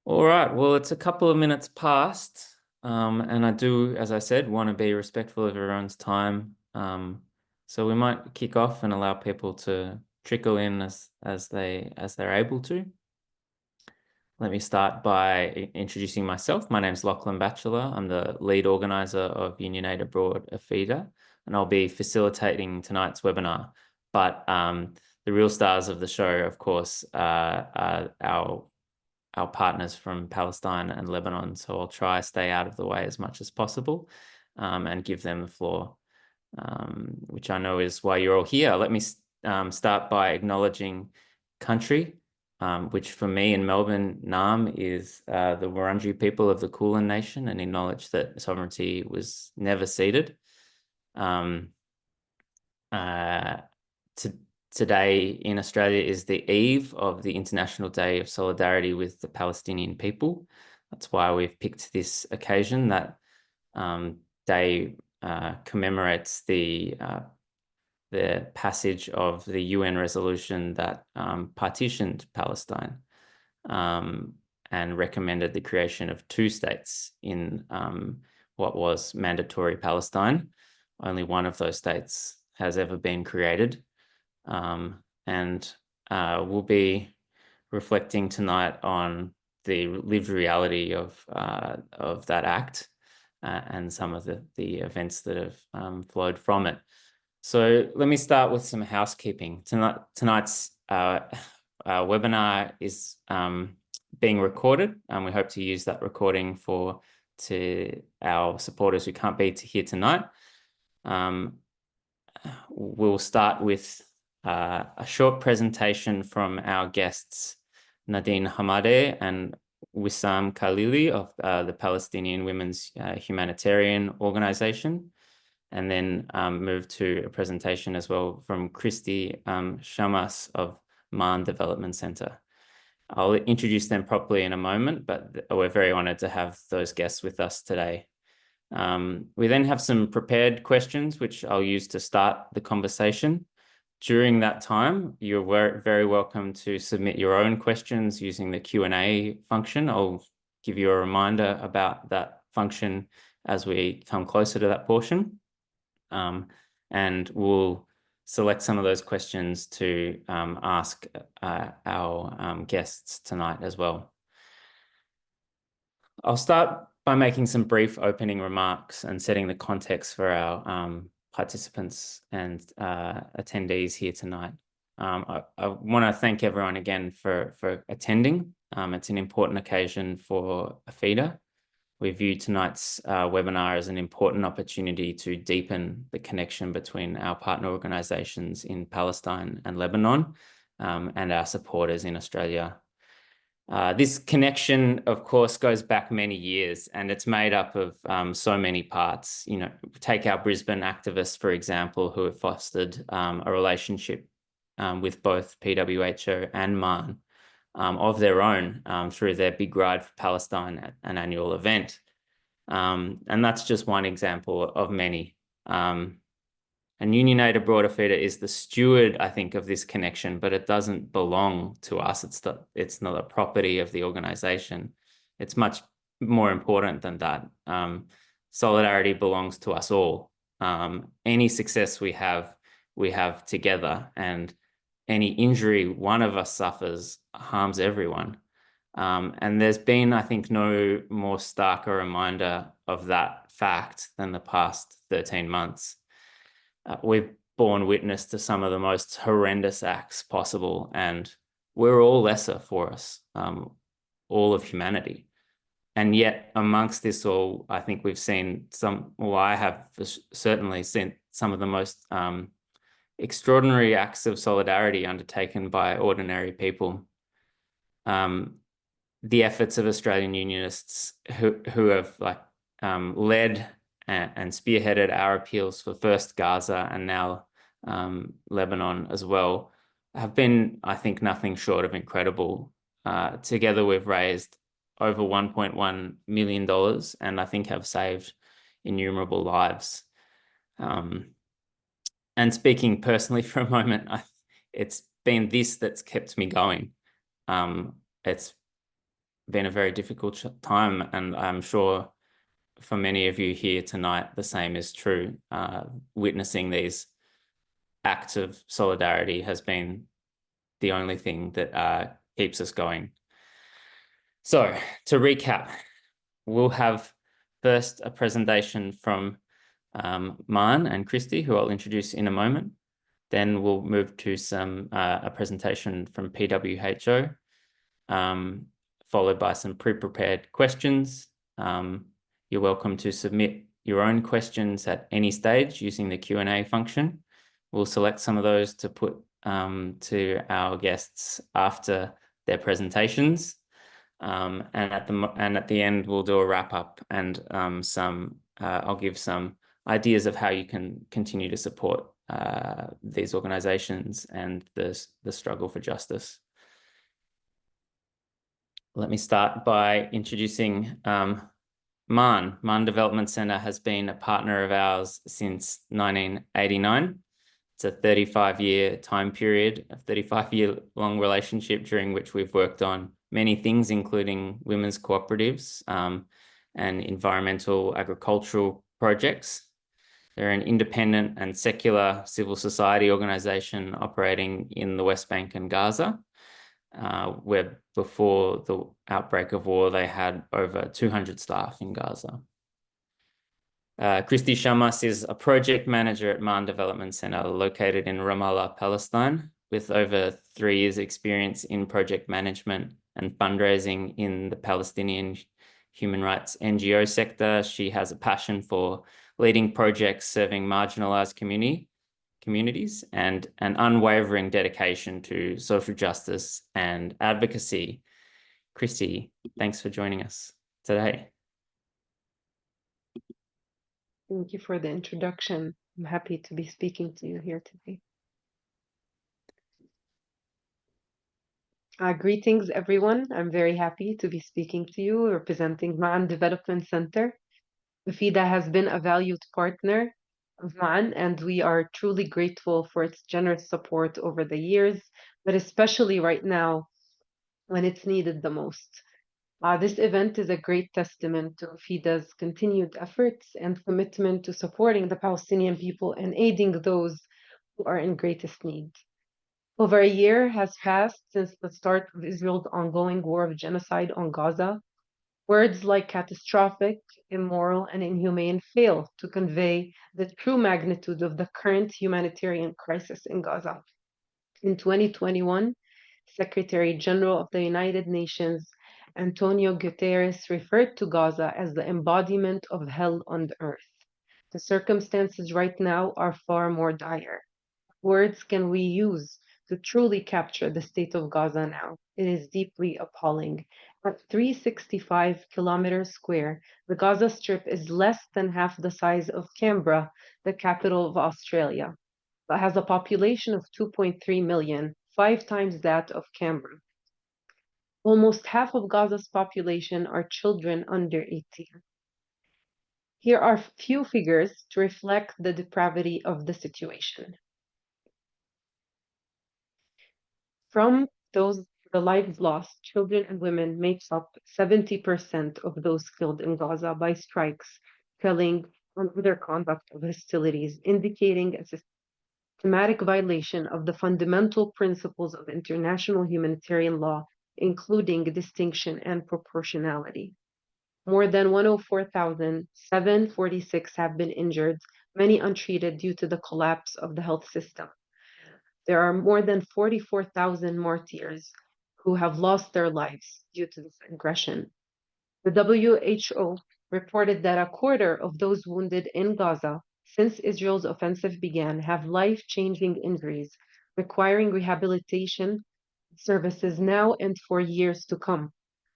All right. Well, it's a couple of minutes past, and I do, as I said, want to be respectful of everyone's time. So we might kick off and allow people to trickle in as they're able to. Let me start by introducing myself. My name's Lachlan Batchelor. I'm the lead organizer of Union Aid Abroad, AFIDA, and I'll be facilitating tonight's webinar. But the real stars of the show, of course, are our partners from Palestine and Lebanon. So I'll try to stay out of the way as much as possible and give them the floor, which I know is why you're all here. Let me start by acknowledging country, which for me in Melbourne, Naam is the Wurundjeri people of the Kulin Nation, and acknowledge that sovereignty was never ceded. To Today in Australia is the eve of the International Day of Solidarity with the Palestinian People. That's why we've picked this occasion. That day commemorates the passage of the UN resolution that partitioned Palestine and recommended the creation of two states in what was mandatory Palestine. Only one of those states has ever been created. And we'll be reflecting tonight on the lived reality of that act and some of the events that have flowed from it. So let me start with some housekeeping. Tonight's webinar is being recorded, and we hope to use that recording to our supporters who can't be here tonight. We'll start with a short presentation from our guests, Nadine Hamade and Wissam Khalili of the Palestinian Women's Humanitarian Organization, and then move to a presentation as well from Kristy Shammas of Marn Development Centre. I'll introduce them properly in a moment, but we're very honoured to have those guests with us today. We then have some prepared questions, which I'll use to start the conversation. During that time, you're very welcome to submit your own questions using the Q&A function. I'll give you a reminder about that function as we come closer to that portion. And we'll select some of those questions to ask our guests tonight as well. I'll start by making some brief opening remarks and setting the context for our participants and attendees here tonight. I want to thank everyone again for attending. It's an important occasion for AFIDA. We view tonight's webinar as an important opportunity to deepen the connection between our partner organisations in Palestine and Lebanon and our supporters in Australia. This connection, of course, goes back many years, and it's made up of so many parts. You know, take our Brisbane activists, for example, who have fostered a relationship with both PWHO and Marn of their own through their Big Ride for Palestine, an annual event. And that's just one example of many. And Union Aid Abroad AFIDA is the steward, I think, of this connection, but it doesn't belong to us. It's not a property of the organisation. It's much more important than that. Solidarity belongs to us all. Any success we have together, and any injury one of us suffers harms everyone. And there's been, I think, no more stark a reminder of that fact than the past 13 months. We've borne witness to some of the most horrendous acts possible, and we're all lesser for us, all of humanity. And yet amongst this all, I think we've seen I have certainly seen some of the most extraordinary acts of solidarity undertaken by ordinary people. The efforts of Australian Unionists who have led and spearheaded our appeals for first Gaza and now Lebanon as well have been, I think, nothing short of incredible. Together we've raised over $1.1 million and I think have saved innumerable lives. And speaking personally for a moment, it's been this that's kept me going. It's been a very difficult time, and I'm sure for many of you here tonight, the same is true. Witnessing these acts of solidarity has been the only thing that keeps us going. So to recap, we'll have first a presentation from Maan and Kristy, who I'll introduce in a moment. Then we'll move to a presentation from PWHO, followed by some pre-prepared questions. You're welcome to submit your own questions at any stage using the Q&A function. We'll select some of those to put to our guests after their presentations. And at the end, we'll do a wrap up and I'll give some ideas of how you can continue to support these organizations and the struggle for justice. Let me start by introducing Maan. Maan Development Center has been a partner of ours since 1989. It's a 35-year time period, a 35-year-long relationship during which we've worked on many things, including women's cooperatives and environmental agricultural projects. They're an independent and secular civil society organization operating in the West Bank and Gaza, where before the outbreak of war, they had over 200 staff in Gaza. Kristy Shammas is a project manager at Maan Development Center located in Ramallah, Palestine, with over 3 years experience in project management and fundraising in the Palestinian human rights NGO sector. She has a passion for leading projects serving marginalized communities and an unwavering dedication to social justice and advocacy. Kristy, thanks for joining us today. Thank you for the introduction. I'm happy to be speaking to you here today. Greetings, everyone. I'm very happy to be speaking to you, representing Maan Development Center. FIDA has been a valued partner of Maan, and we are truly grateful for its generous support over the years, but especially right now when it's needed the most. This event is a great testament to FIDA's continued efforts and commitment to supporting the Palestinian people and aiding those who are in greatest need. Over a year has passed since the start of Israel's ongoing war of genocide on Gaza. Words like catastrophic, immoral, and inhumane fail to convey the true magnitude of the current humanitarian crisis in Gaza. In 2021, Secretary General of the United Nations Antonio Guterres referred to Gaza as the embodiment of hell on the earth. The circumstances right now are far more dire. Words can we use to truly capture the state of Gaza now? It is deeply appalling. At 365 kilometers square, the Gaza Strip is less than half the size of Canberra, the capital of Australia, but has a population of 2.3 million, 5 times that of Canberra. Almost half of Gaza's population are children under 18. Here are few figures to reflect the depravity of the situation. From the lives lost, children and women make up 70% of those killed in Gaza by strikes, killing, and other conduct of hostilities, indicating a systematic violation of the fundamental principles of international humanitarian law, including distinction and proportionality. More than 104,746 have been injured, many untreated due to the collapse of the health system. There are more than 44,000 martyrs who have lost their lives due to this aggression. The WHO reported that a quarter of those wounded in Gaza since Israel's offensive began have life-changing injuries requiring rehabilitation services now and for years to come.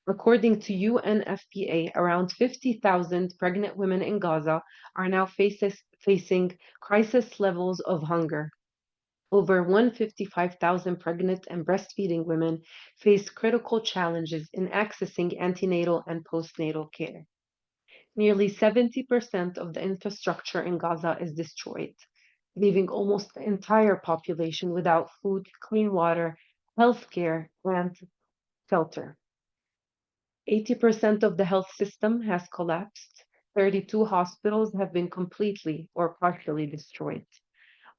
According to UNFPA, around 50,000 pregnant women in Gaza are now facing crisis levels of hunger. Over 155,000 pregnant and breastfeeding women face critical challenges in accessing antenatal and postnatal care. Nearly 70% of the infrastructure in Gaza is destroyed, leaving almost the entire population without food, clean water, health care, and shelter. 80% of the health system has collapsed. 32 hospitals have been completely or partially destroyed.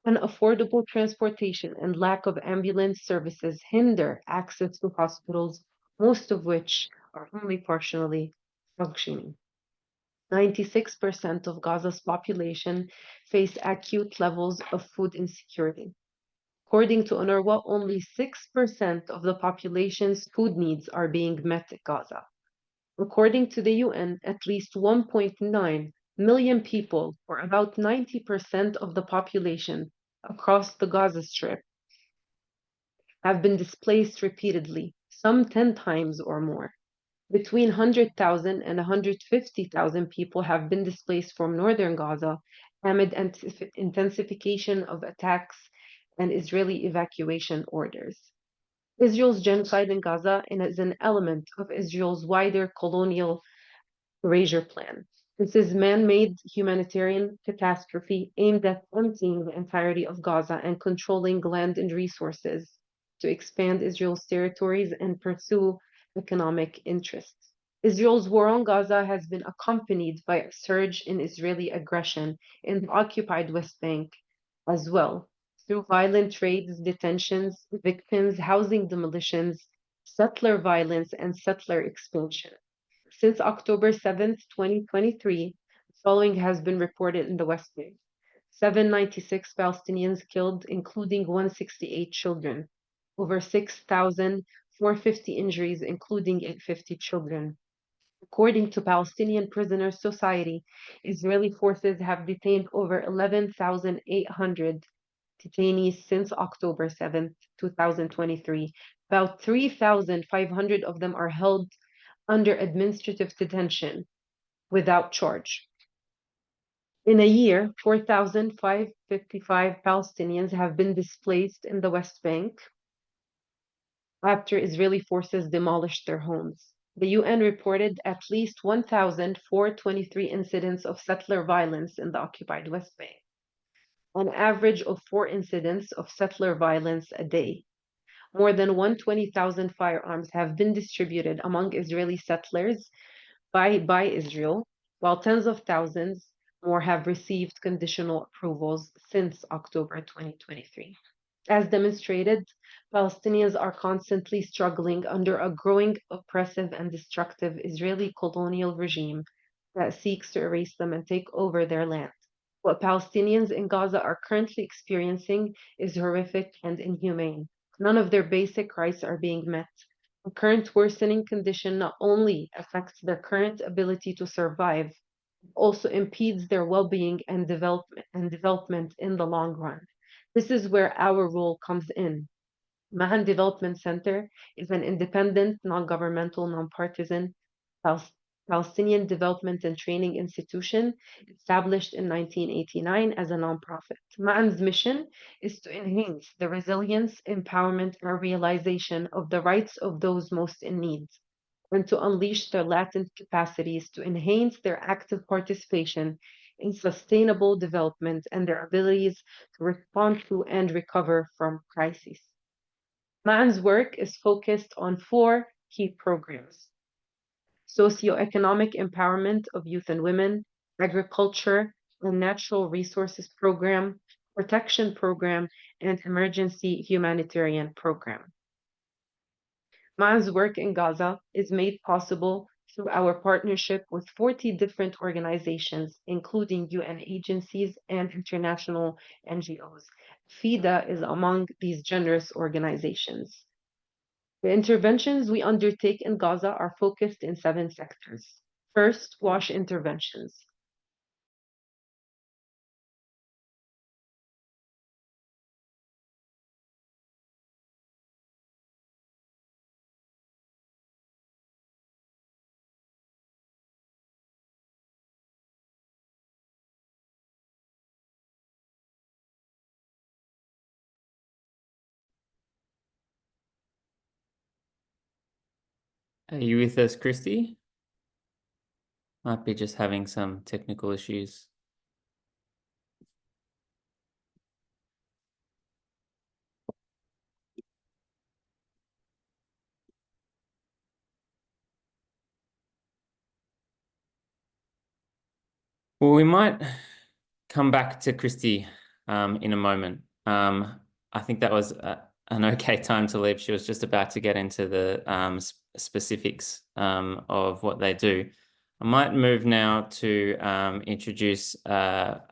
Unaffordable transportation and lack of ambulance services hinder access to hospitals, most of which are only partially functioning. 96% of Gaza's population face acute levels of food insecurity. According to UNRWA, only 6% of the population's food needs are being met in Gaza. According to the UN, at least 1.9 million people, or about 90% of the population across the Gaza Strip, have been displaced repeatedly, some 10 times or more. Between 100,000 and 150,000 people have been displaced from northern Gaza amid intensification of attacks and Israeli evacuation orders. Israel's genocide in Gaza is an element of Israel's wider colonial erasure plan. This is man-made humanitarian catastrophe aimed at emptying the entirety of Gaza and controlling land and resources to expand Israel's territories and pursue economic interests. Israel's war on Gaza has been accompanied by a surge in Israeli aggression in the occupied West Bank as well, through violent raids, detentions, evictions, housing demolitions, settler violence, and settler expansion. Since October 7th, 2023, the following has been reported in the West Bank: 796 Palestinians killed, including 168 children, over 6,450 injuries, including 850 children. According to Palestinian Prisoners Society, Israeli forces have detained over 11,800 detainees since October 7th, 2023. About 3,500 of them are held under administrative detention without charge. In a year, 4,555 Palestinians have been displaced in the West Bank after Israeli forces demolished their homes. The UN reported at least 1,423 incidents of settler violence in the occupied West Bank, an average of 4 incidents of settler violence a day. More than 120,000 firearms have been distributed among Israeli settlers by Israel, while tens of thousands more have received conditional approvals since October 2023. As demonstrated, Palestinians are constantly struggling under a growing oppressive and destructive Israeli colonial regime that seeks to erase them and take over their land. What Palestinians in Gaza are currently experiencing is horrific and inhumane. None of their basic rights are being met. The current worsening condition not only affects their current ability to survive, it also impedes their well-being and development in the long run. This is where our role comes in. Mahan Development Center is an independent, non-governmental, non-partisan Palestinian development and training institution established in 1989 as a nonprofit. Ma'an's mission is to enhance the resilience, empowerment, and realization of the rights of those most in need, and to unleash their latent capacities to enhance their active participation in sustainable development and their abilities to respond to and recover from crises. Ma'an's work is focused on 4 key programs: socioeconomic empowerment of youth and women, agriculture and natural resources program, protection program, and emergency humanitarian program. Ma'an's work in Gaza is made possible through our partnership with 40 different organizations, including UN agencies and international NGOs. FIDA is among these generous organizations. The interventions we undertake in Gaza are focused in 7 sectors. First, WASH interventions. Are you with us, Kristy? Might be just having some technical issues. Well, we might come back to Kristy in a moment. I think that was an okay time to leave. She was just about to get into the specifics of what they do. I might move now to introduce our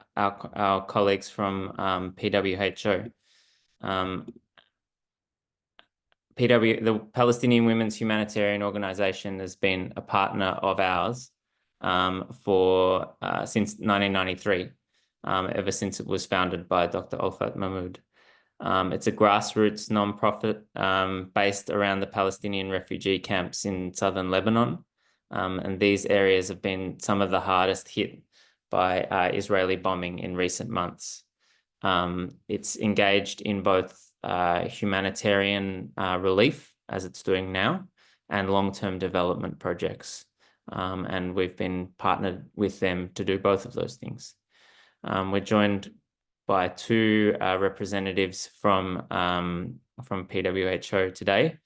colleagues from PWHO. The Palestinian Women's Humanitarian Organization has been a partner of ours for since 1993, ever since it was founded by Dr. Olfat Mahmoud. It's a grassroots nonprofit based around the Palestinian refugee camps in southern Lebanon. And these areas have been some of the hardest hit by Israeli bombing in recent months. It's engaged in both humanitarian relief, as it's doing now, and long-term development projects. And we've been partnered with them to do both of those things. We're joined by two representatives from PWHO today.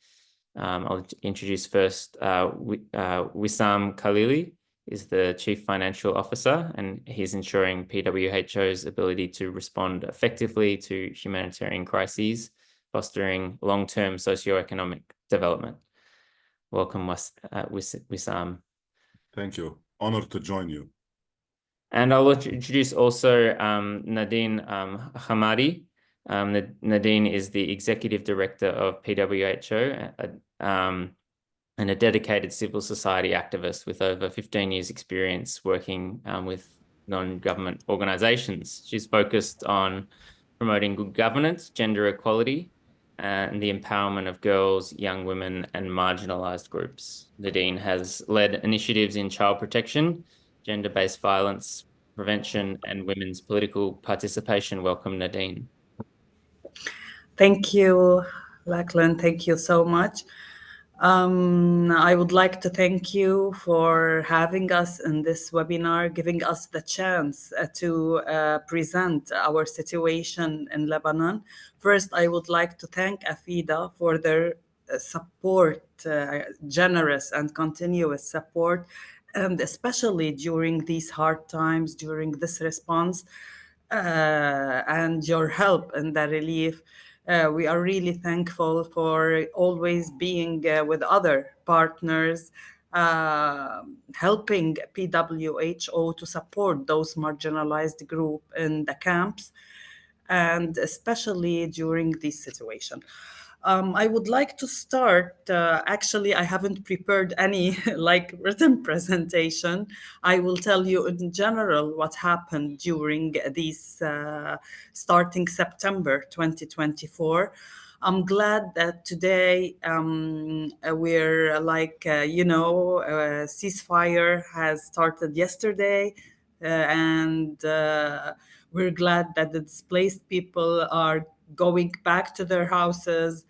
I'll introduce first Wissam Khalili is the Chief Financial Officer, and he's ensuring PWHO's ability to respond effectively to humanitarian crises, fostering long-term socioeconomic development. Welcome, Wissam. Thank you. Honored to join you. And I'll introduce also Nadine Hamade. Nadine is the Executive Director of PWHO and a dedicated civil society activist with over 15 years experience working with non-government organizations. She's focused on promoting good governance, gender equality, and the empowerment of girls, young women, and marginalized groups. Nadine has led initiatives in child protection, gender-based violence prevention, and women's political participation. Welcome, Nadine. Thank you, Lachlan. Thank you so much. I would like to thank you for having us in this webinar, giving us the chance to present our situation in Lebanon. First, I would like to thank AFIDA for their support, generous and continuous support, and especially during these hard times, during this response, and your help in the relief. We are really thankful for always being with other partners, helping PWHO to support those marginalized groups in the camps, and especially during this situation. I would like to start, actually, I haven't prepared any written presentation. I will tell you in general what happened during these starting September 2024. I'm glad that today we're ceasefire has started yesterday, and we're glad that the displaced people are going back to their houses.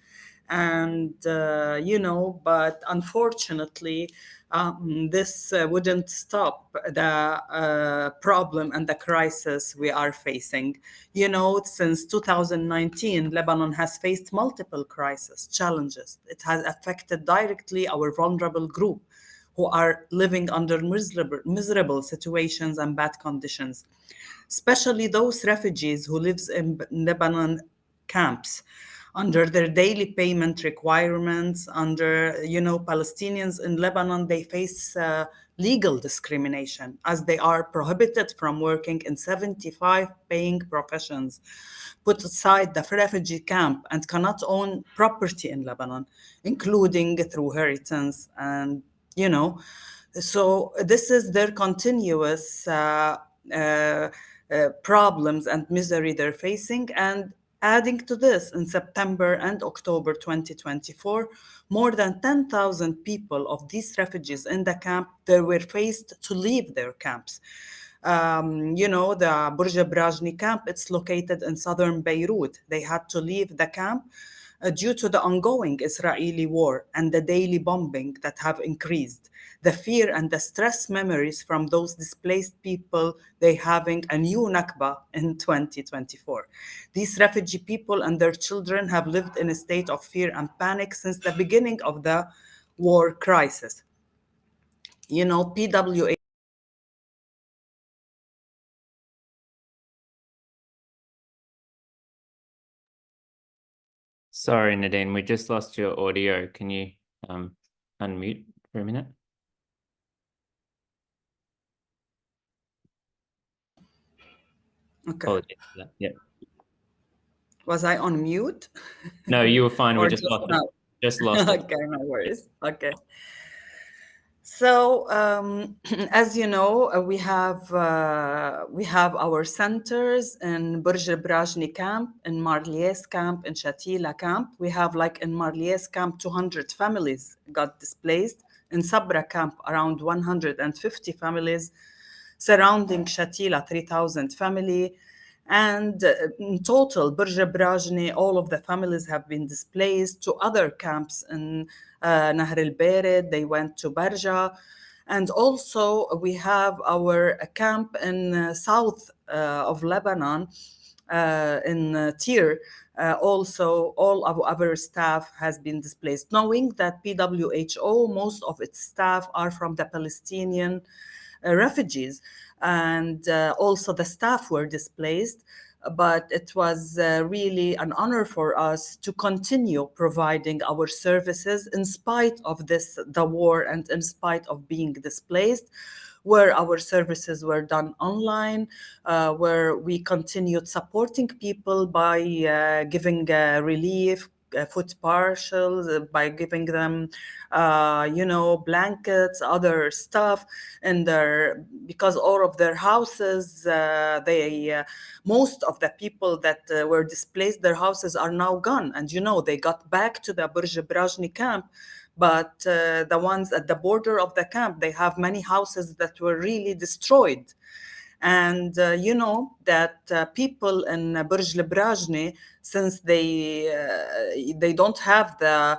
And, but unfortunately, this wouldn't stop the problem and the crisis we are facing. Since 2019, Lebanon has faced multiple crises, challenges. It has affected directly our vulnerable group who are living under miserable situations and bad conditions, especially those refugees who live in Lebanon camps under their daily payment requirements. Palestinians in Lebanon, they face legal discrimination as they are prohibited from working in 75 paying professions, put aside the refugee camp, and cannot own property in Lebanon, including through inheritance. And, so this is their continuous problems and misery they're facing. And adding to this, in September and October 2024, more than 10,000 people of these refugees in the camp, they were faced to leave their camps. The Burj Brajni camp, it's located in southern Beirut. They had to leave the camp due to the ongoing Israeli war and the daily bombing that have increased. The fear and the stress memories from those displaced people, they having a new Nakba in 2024. These refugee people and their children have lived in a state of fear and panic since the beginning of the war crisis. PWA Sorry, Nadine, we just lost your audio. Can you unmute for a minute? Okay. Apologies for that. Yeah. Was I on mute? No, you were fine. We Or just lost now? it. Just lost it. Okay, no worries. Okay. So, as you know, we have our centers in Burj al Brajni camp, in Marlies camp, in Shatila camp. We have, like, in Marlies camp, 200 families got displaced. In Sabra camp, around 150 families. Surrounding Shatila, 3,000 family. And in total, Burj al Brajni, all of the families have been displaced to other camps in Nahr al-Bared. They went to Barja. And also, we have our camp in south of Lebanon, in Tyre. Also, all of our staff has been displaced, knowing that PWHO, most of its staff are from the Palestinian refugees. And also the staff were displaced. But it was really an honor for us to continue providing our services in spite of the war, and in spite of being displaced, where our services were done online, where we continued supporting people by giving relief, food partials, by giving them, blankets, other stuff, and because all of their houses, most of the people that were displaced, their houses are now gone, and they got back to the Burj Brajni camp. But the ones at the border of the camp, they have many houses that were really destroyed. And that people in Burj al Brajni, since they don't have the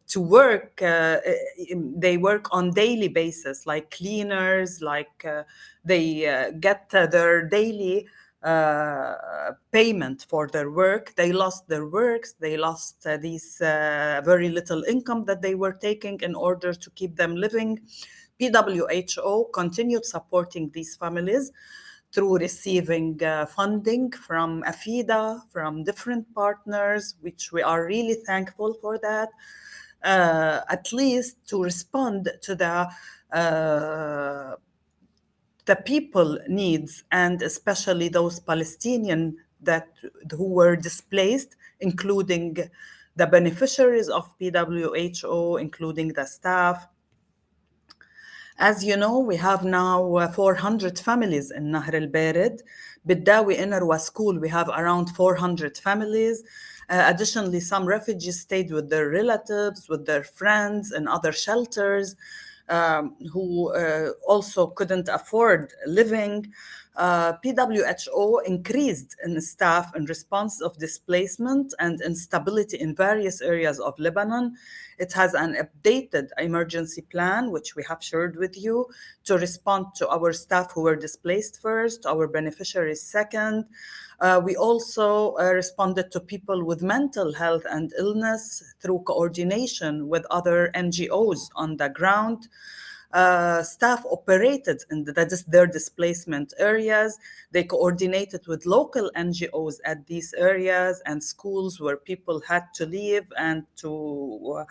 to work, they work on daily basis, like cleaners, they get their daily payment for their work. They lost their works. They lost these very little income that they were taking in order to keep them living. PWHO continued supporting these families through receiving funding from AFIDA, from different partners, which we are really thankful for that, at least to respond to the people needs, and especially those Palestinian who were displaced, including the beneficiaries of PWHO, including the staff. As you know, we have now 400 families in Nahr al-Bared. Biddawi Inarwa school, we have around 400 families. Additionally, some refugees stayed with their relatives, with their friends in other shelters, who also couldn't afford living. PWHO increased in staff in response of displacement and instability in various areas of Lebanon. It has an updated emergency plan, which we have shared with you, to respond to our staff who were displaced first, our beneficiaries second. We also responded to people with mental health and illness through coordination with other NGOs on the ground. Staff operated in their displacement areas. They coordinated with local NGOs at these areas and schools where people had to live, and to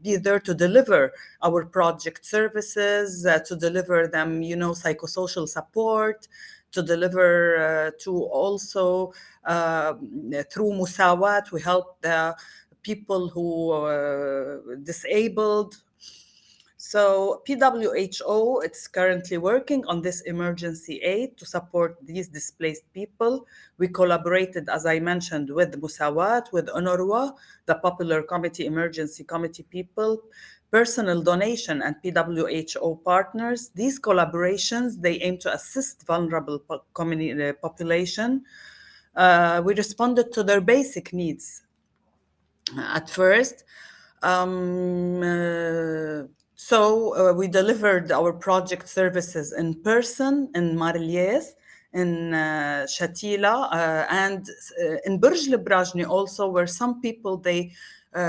be there to deliver our project services, to deliver them, psychosocial support, to deliver to also through Musawat, we help the people who are disabled. So PWHO, it's currently working on this emergency aid to support these displaced people. We collaborated, as I mentioned, with Musawat, with UNRWA, the Popular Committee Emergency Committee people, personal donation, and PWHO partners. These collaborations, they aim to assist vulnerable community population. We responded to their basic needs. At first, we delivered our project services in person in Marlies, in Shatila, and in Burj al Brajni also, where some people, they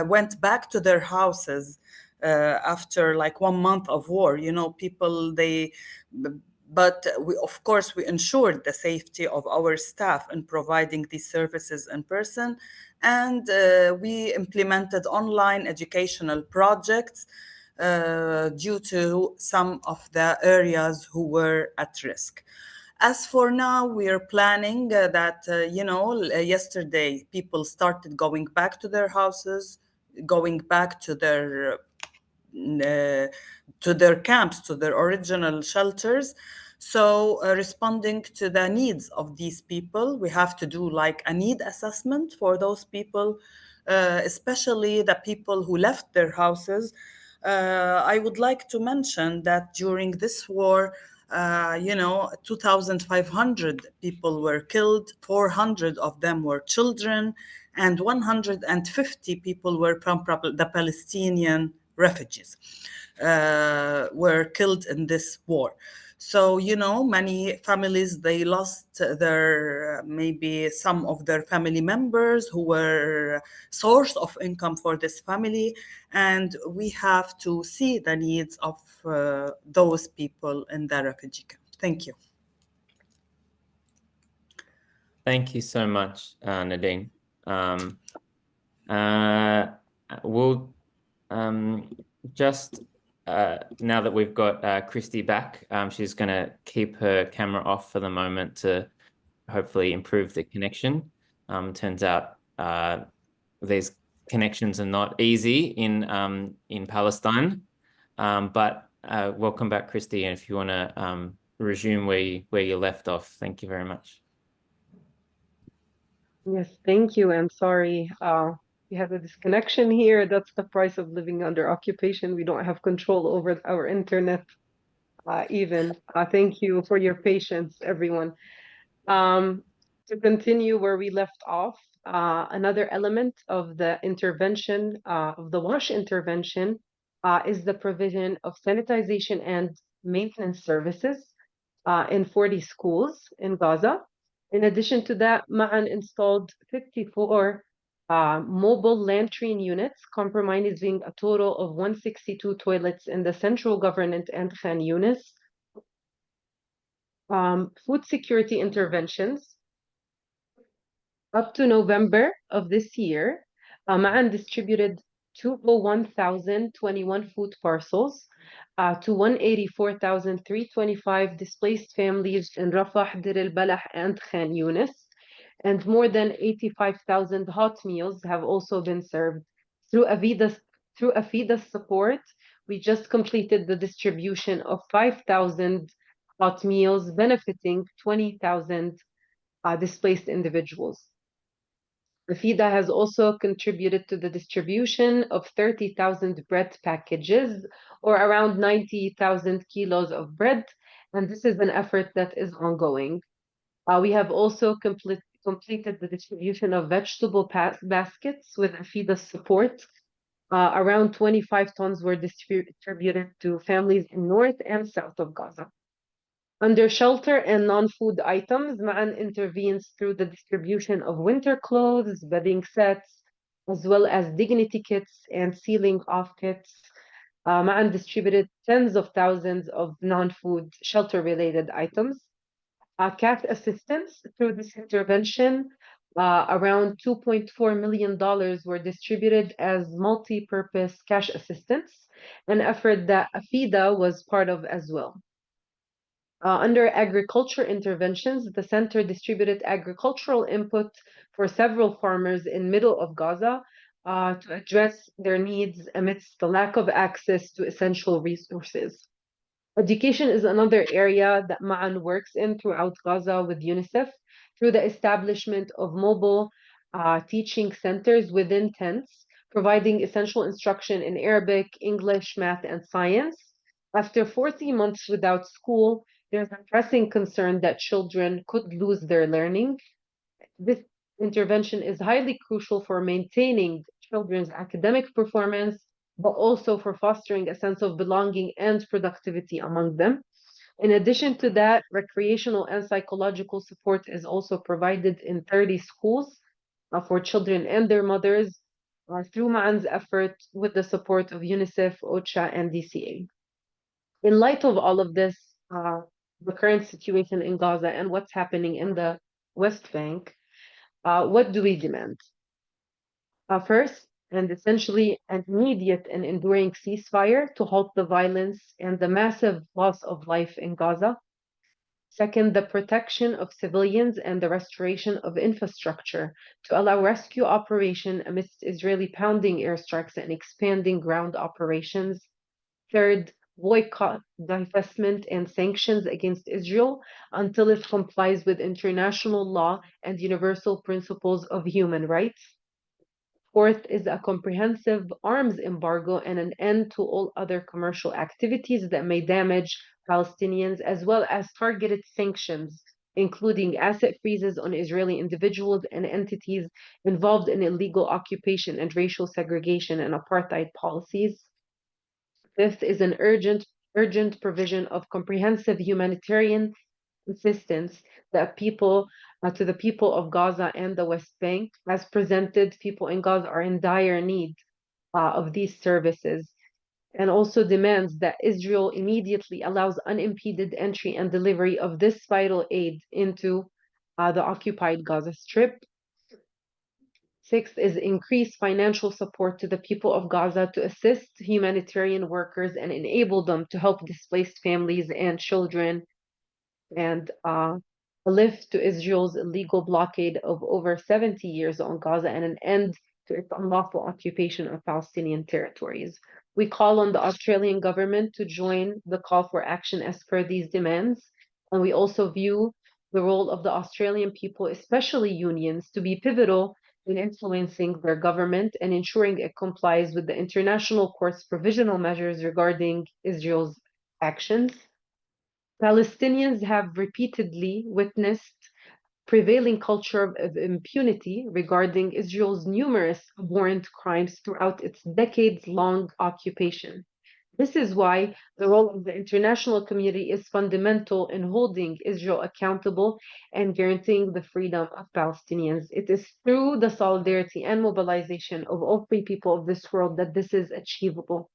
went back to their houses after like 1 month of war. People, but of course, we ensured the safety of our staff in providing these services in person. And we implemented online educational projects due to some of the areas who were at risk. As for now, we are planning that, yesterday people started going back to their houses, going back to their camps, to their original shelters. So responding to the needs of these people, we have to do like a need assessment for those people, especially the people who left their houses. I would like to mention that during this war, 2,500 people were killed, 400 of them were children, and 150 people were from the Palestinian refugees were killed in this war. So, many families, they lost maybe some of their family members who were source of income for this family. And we have to see the needs of those people in the refugee camp. Thank you. Thank you so much, Nadine. We'll just now that we've got Kristy back, she's going to keep her camera off for the moment to hopefully improve the connection. Turns out these connections are not easy in Palestine, but welcome back, Kristy. And if you want to resume where you left off, thank you very much. Yes, thank you. And sorry, we have a disconnection here. That's the price of living under occupation. We don't have control over our internet even. Thank you for your patience, everyone. To continue where we left off, another element of the intervention, of the WASH intervention, is the provision of sanitization and maintenance services in 40 schools in Gaza. In addition to that, Ma'an installed 54 mobile latrine units, comprising a total of 162 toilets in the central government and Khan Yunis. Food security interventions. Up to November of this year, Ma'an distributed 201,021 food parcels to 184,325 displaced families in Rafah, Dir al-Balah, and Khan Yunis. And more than 85,000 hot meals have also been served. Through AFIDA's support, we just completed the distribution of 5,000 hot meals, benefiting 20,000 displaced individuals. AFIDA has also contributed to the distribution of 30,000 bread packages, or around 90,000 kilos of bread, and this is an effort that is ongoing. We have also completed the distribution of vegetable baskets with AFIDA's support. Around 25 tons were distributed to families in north and south of Gaza. Under shelter and non-food items, Ma'an intervenes through the distribution of winter clothes, bedding sets, as well as dignity kits and sealing off kits. Ma'an distributed tens of thousands of non-food shelter-related items. Cash assistance through this intervention, around $2.4 million were distributed as multi-purpose cash assistance, an effort that AFIDA was part of as well. Under agriculture interventions, the center distributed agricultural input for several farmers in middle of Gaza to address their needs amidst the lack of access to essential resources. Education is another area that Ma'an works in throughout Gaza with UNICEF through the establishment of mobile teaching centers within tents, providing essential instruction in Arabic, English, math, and science. After 40 months without school, there's a pressing concern that children could lose their learning. This intervention is highly crucial for maintaining children's academic performance, but also for fostering a sense of belonging and productivity among them. In addition to that, recreational and psychological support is also provided in 30 schools for children and their mothers through Ma'an's effort with the support of UNICEF, OCHA, and DCA. In light of all of this, the current situation in Gaza and what's happening in the West Bank, what do we demand? First, and essentially an immediate and enduring ceasefire to halt the violence and the massive loss of life in Gaza. Second, the protection of civilians and the restoration of infrastructure to allow rescue operation amidst Israeli pounding airstrikes and expanding ground operations. Third, boycott, divestment, and sanctions against Israel until it complies with international law and universal principles of human rights. Fourth is a comprehensive arms embargo and an end to all other commercial activities that may damage Palestinians, as well as targeted sanctions, including asset freezes on Israeli individuals and entities involved in illegal occupation and racial segregation and apartheid policies. Fifth is an urgent provision of comprehensive humanitarian assistance that to the people of Gaza and the West Bank. As presented, people in Gaza are in dire need of these services, and also demands that Israel immediately allows unimpeded entry and delivery of this vital aid into the occupied Gaza Strip. Sixth is increased financial support to the people of Gaza to assist humanitarian workers and enable them to help displaced families and children, and a lift to Israel's illegal blockade of over 70 years on Gaza and an end to its unlawful occupation of Palestinian territories. We call on the Australian government to join the call for action as per these demands, and we also view the role of the Australian people, especially unions, to be pivotal in influencing their government and ensuring it complies with the International Court's provisional measures regarding Israel's actions. Palestinians have repeatedly witnessed prevailing culture of impunity regarding Israel's numerous abhorrent crimes throughout its decades-long occupation. This is why the role of the international community is fundamental in holding Israel accountable and guaranteeing the freedom of Palestinians. It is through the solidarity and mobilization of all free people of this world that this is achievable.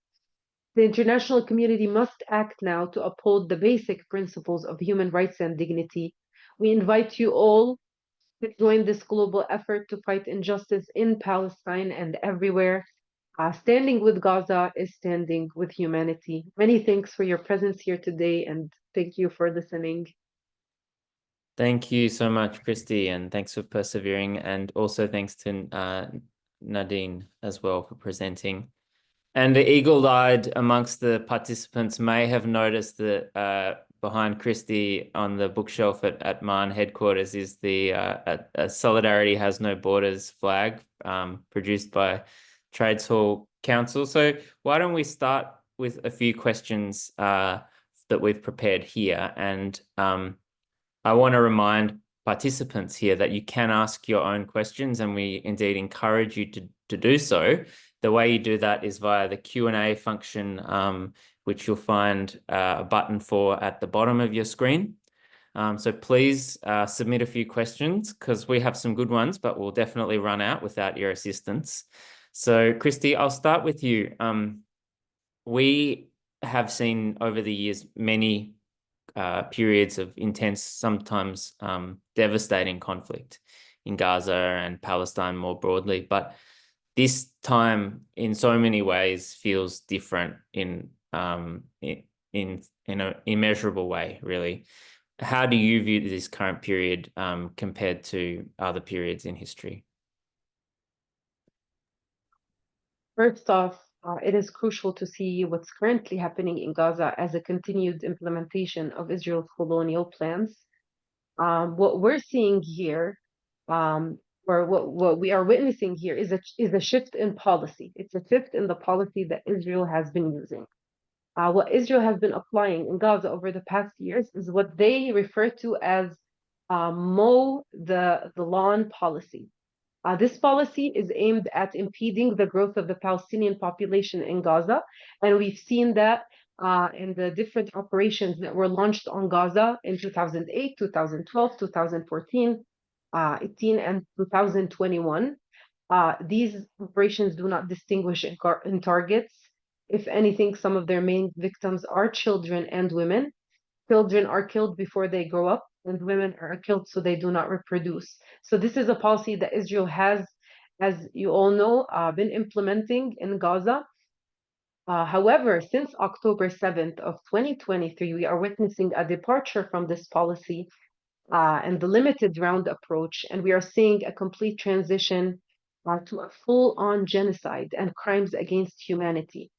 The international community must act now to uphold the basic principles of human rights and dignity. We invite you all to join this global effort to fight injustice in Palestine and everywhere. Standing with Gaza is standing with humanity. Many thanks for your presence here today, and thank you for listening. Thank you so much, Kristy, and thanks for persevering. And also thanks to Nadine as well for presenting. And the eagle-eyed amongst the participants may have noticed that behind Kristy on the bookshelf at MAN headquarters is the Solidarity Has No Borders flag produced by Trades Hall Council. So why don't we start with a few questions that we've prepared here. And I want to remind participants here that you can ask your own questions, and we indeed encourage you to do so. The way you do that is via the Q&A function, which you'll find a button for at the bottom of your screen. So please submit a few questions because we have some good ones, but we'll definitely run out without your assistance. So Kristy, I'll start with you. We have seen over the years many periods of intense, sometimes devastating conflict in Gaza and Palestine more broadly, but this time in so many ways feels different in an immeasurable way, really. How do you view this current period compared to other periods in history? First off, it is crucial to see what's currently happening in Gaza as a continued implementation of Israel's colonial plans. What we're seeing here, or what we are witnessing here, is a shift in policy. It's a shift in the policy that Israel has been using. What Israel has been applying in Gaza over the past years is what they refer to as mow the lawn policy. This policy is aimed at impeding the growth of the Palestinian population in Gaza, and we've seen that in the different operations that were launched on Gaza in 2008, 2012, 2014, 18, and 2021. These operations do not distinguish in targets. If anything, some of their main victims are children and women. children are killed before they grow up, and women are killed so they do not reproduce. So this is a policy that Israel has, as you all know, been implementing in Gaza. However, since October 7th of 2023, we are witnessing a departure from this policy and the limited round approach, and we are seeing a complete transition to a full-on genocide and crimes against humanity.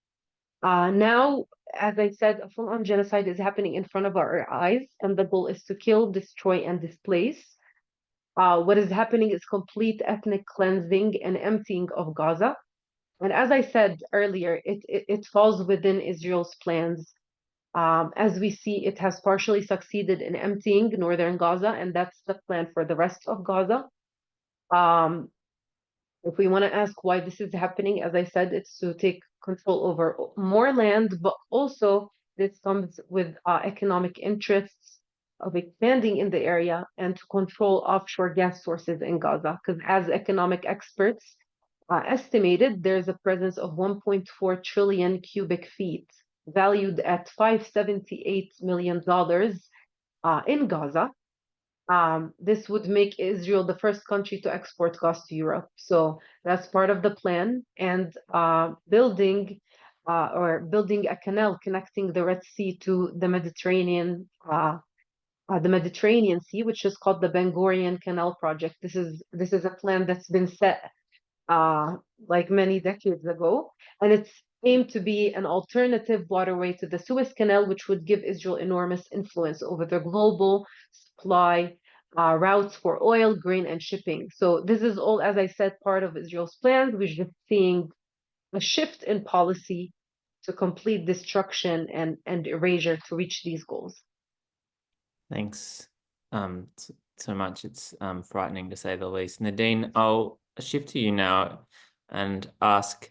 Now, as I said, a full-on genocide is happening in front of our eyes, and the goal is to kill, destroy, and displace. What is happening is complete ethnic cleansing and emptying of Gaza. And as I said earlier, it falls within Israel's plans. As we see, it has partially succeeded in emptying northern Gaza, and that's the plan for the rest of Gaza. If we want to ask why this is happening, as I said, it's to take control over more land, but also this comes with economic interests of expanding in the area and to control offshore gas sources in Gaza. Because as economic experts estimated, there's a presence of 1.4 trillion cubic feet, valued at $578 million in Gaza. This would make Israel the first country to export gas to Europe. So that's part of the plan. And building a canal connecting the Red Sea to the Mediterranean Sea, which is called the Ben Gurion Canal Project. This is a plan that's been set like many decades ago, and it's aimed to be an alternative waterway to the Suez Canal, which would give Israel enormous influence over the global supply routes for oil, grain, and shipping. So this is all, as I said, part of Israel's plans. We're just seeing a shift in policy to complete destruction and erasure to reach these goals. Thanks so much. It's frightening to say the least. Nadine, I'll shift to you now and ask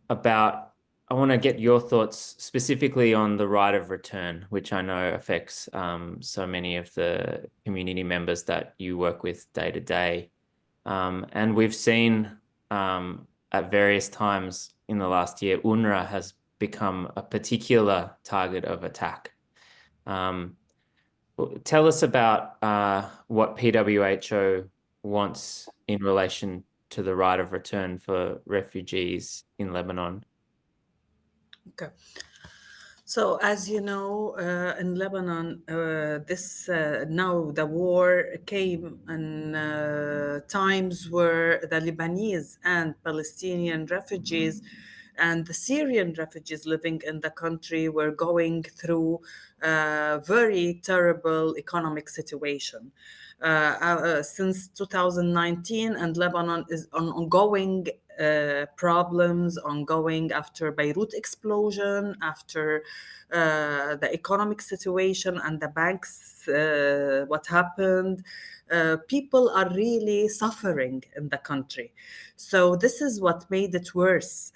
about, I want to get your thoughts specifically on the right of return, which I know affects so many of the community members that you work with day to day. And we've seen at various times in the last year, UNRWA has become a particular target of attack. Tell us about what PWHO wants in relation to the right of return for refugees in Lebanon. Okay. So as you know, in Lebanon, now the war came in times where the Lebanese and Palestinian refugees and the Syrian refugees living in the country were going through a very terrible economic situation. Since 2019, and Lebanon is on ongoing problems ongoing after Beirut explosion, after the economic situation and the banks, what happened. People are really suffering in the country. So this is what made it worse.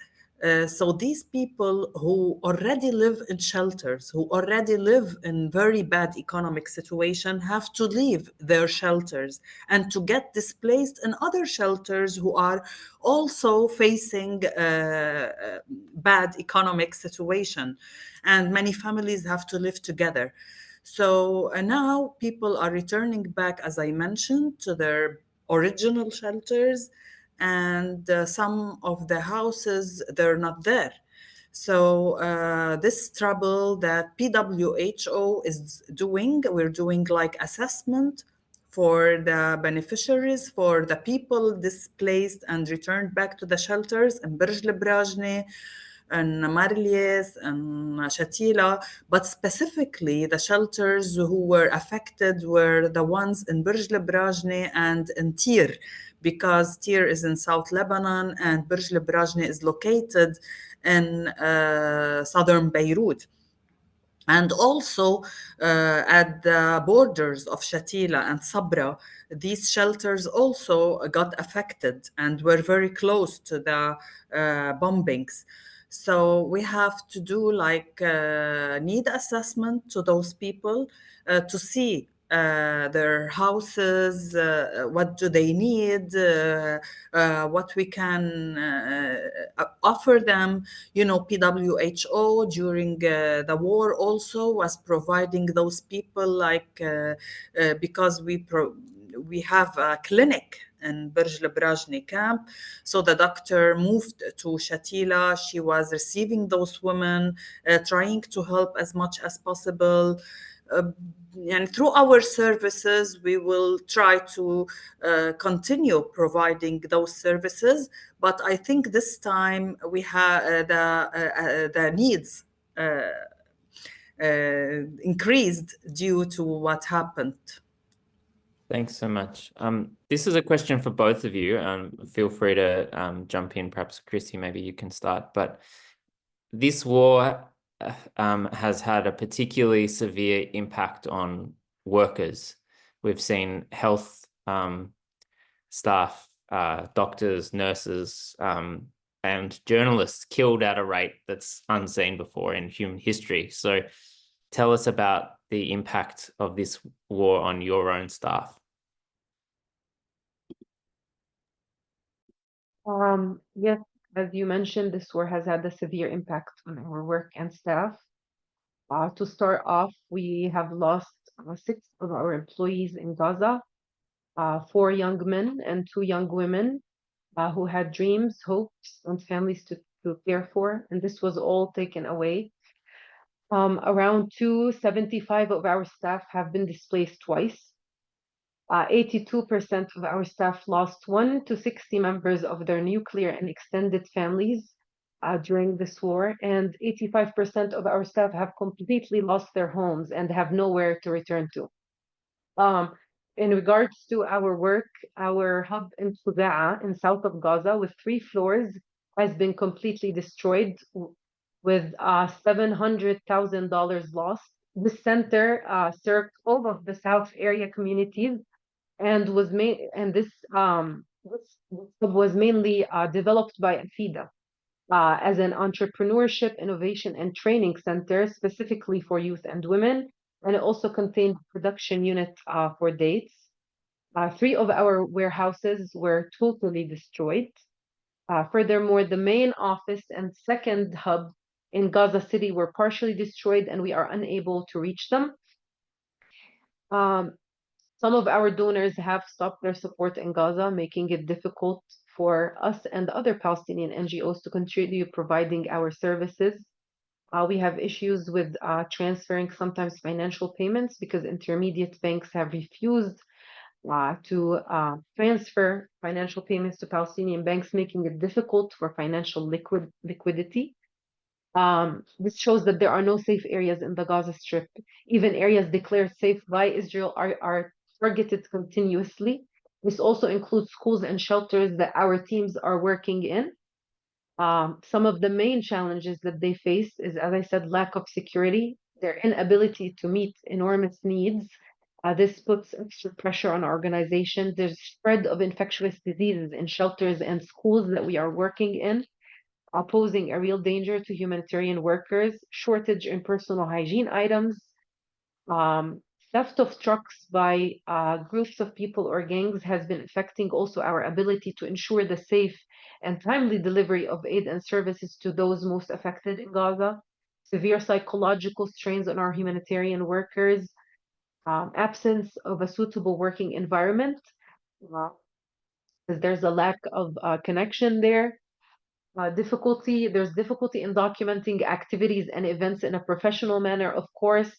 So these people who already live in shelters, who already live in very bad economic situation, have to leave their shelters and to get displaced in other shelters who are also facing bad economic situation. And many families have to live together. So now people are returning back, as I mentioned, to their original shelters, and some of the houses, they're not there. So this trouble that PWHO is doing, we're doing like assessment for the beneficiaries, for the people displaced and returned back to the shelters in Burj Lebrajne and Marlies and Shatila, but specifically the shelters who were affected were the ones in Burj Lebrajne and in Tyr, because Tyr is in South Lebanon and Burj Lebrajne is located in southern Beirut. And also at the borders of Shatila and Sabra, these shelters also got affected and were very close to the bombings. So we have to do like need assessment to those people to see their houses, what do they need, what we can offer them. You know, PWHO during the war also was providing those people, like because we have a clinic in Burj Lebrajni camp. So the doctor moved to Shatila. She was receiving those women, trying to help as much as possible. And through our services, we will try to continue providing those services. But I think this time we have the needs increased due to what happened. Thanks so much. This is a question for both of you. Feel free to jump in. Perhaps Kristy, maybe you can start. But this war has had a particularly severe impact on workers. We've seen health staff, doctors, nurses, and journalists killed at a rate that's unseen before in human history. So tell us about the impact of this war on your own staff. Yes, as you mentioned, this war has had a severe impact on our work and staff. To start off, we have lost 6 of our employees in Gaza, 4 young men and 2 young women who had dreams, hopes, and families to care for, and this was all taken away. Around 275 of our staff have been displaced twice. 82% of our staff lost 1 to 60 members of their nuclear and extended families during this war, and 85% of our staff have completely lost their homes and have nowhere to return to. In regards to our work, our hub in Suda'a in south of Gaza with 3 floors has been completely destroyed with $700,000 lost. This center served all of the south area communities and this hub was mainly developed by AFIDA as an entrepreneurship, innovation, and training center specifically for youth and women, and it also contained production unit for dates. 3 of our warehouses were totally destroyed. Furthermore, the main office and second hub in Gaza City were partially destroyed, and we are unable to reach them. Some of our donors have stopped their support in Gaza, making it difficult for us and other Palestinian NGOs to continue providing our services. We have issues with transferring sometimes financial payments because intermediate banks have refused to transfer financial payments to Palestinian banks, making it difficult for financial liquidity. This shows that there are no safe areas in the Gaza Strip. Even areas declared safe by Israel are targeted continuously. This also includes schools and shelters that our teams are working in. Some of the main challenges that they face is, as I said, lack of security, their inability to meet enormous needs. This puts extra pressure on our organization. There's spread of infectious diseases in shelters and schools that we are working in, posing a real danger to humanitarian workers, shortage in personal hygiene items, theft of trucks by groups of people or gangs has been affecting also our ability to ensure the safe and timely delivery of aid and services to those most affected in Gaza. Severe psychological strains on our humanitarian workers, absence of a suitable working environment, there's a lack of connection there. There's difficulty in documenting activities and events in a professional manner, of course,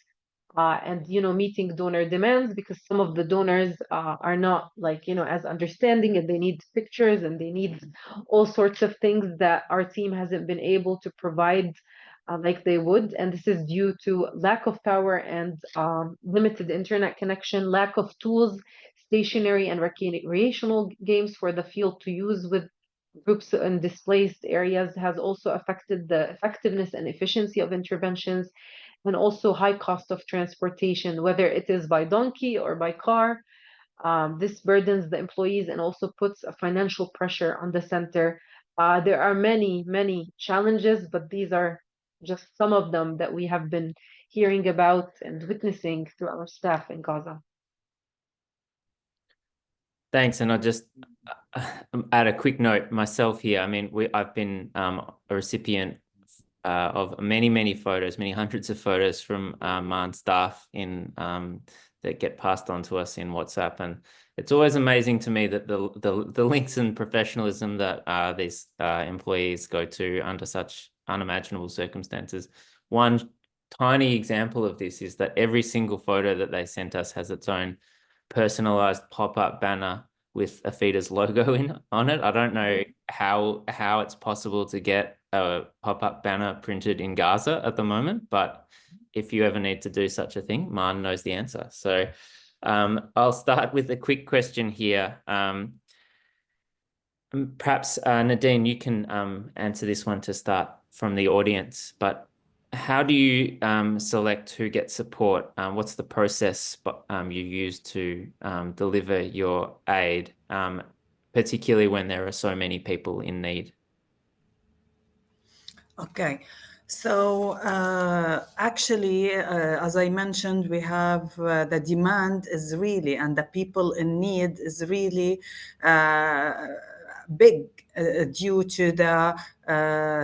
and meeting donor demands because some of the donors are not as understanding, and they need pictures and they need all sorts of things that our team hasn't been able to provide like they would, and this is due to lack of power and limited internet connection, lack of tools, stationary and recreational games for the field to use with groups in displaced areas has also affected the effectiveness and efficiency of interventions, and also high cost of transportation, whether it is by donkey or by car. This burdens the employees and also puts a financial pressure on the center. There are many, many challenges, but these are just some of them that we have been hearing about and witnessing through our staff in Gaza. Thanks, and I'll just add a quick note myself here. I mean, I've been a recipient of many photos, many hundreds of photos from MAN staff in that get passed on to us in WhatsApp, and it's always amazing to me that the links and professionalism that these employees go to under such unimaginable circumstances. One tiny example of this is that every single photo that they sent us has its own personalized pop-up banner with AFIDA's logo on it. I don't know how it's possible to get a pop-up banner printed in Gaza at the moment, but if you ever need to do such a thing, MAN knows the answer. So I'll start with a quick question here. Perhaps Nadine, you can answer this one to start from the audience, but how do you select who gets support? What's the process you use to deliver your aid, particularly when there are so many people in need? Okay. So actually, as I mentioned, we have the demand is really, and the people in need is really big due to the